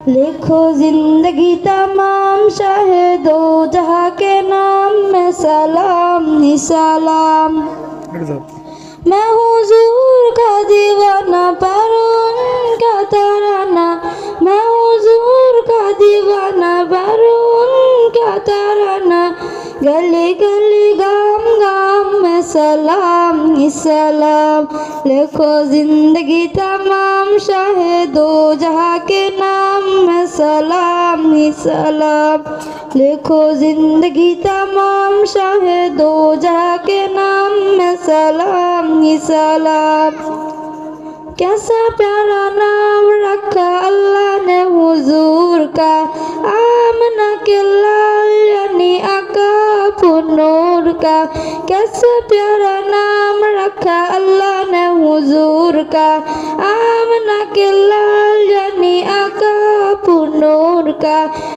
लिखो जिंदगी तमाम शाहे दो जहाँ के नाम में सलाम ही सलाम। मैं हुजूर का दीवाना पर उनका तराना, मैं हुजूर का दीवाना पर उनका तराना। गली गली गाम गाम में सलाम ही सलाम। लिखो जिंदगी तमाम शाहे दो जहाँ के नाम में सलाम ही सलाम। लिखो जिंदगी तमाम शाहे दो जहाँ के नाम में सलाम ही सलाम। कैसा प्यारा नाम रखा अल्लाह ने हुजूर का, आमना के लाल यानी आका नूर का। कैसा प्यारा नाम रखा अल्लाह ने हुजूर का, आमना के लाल यानी आका नूर का।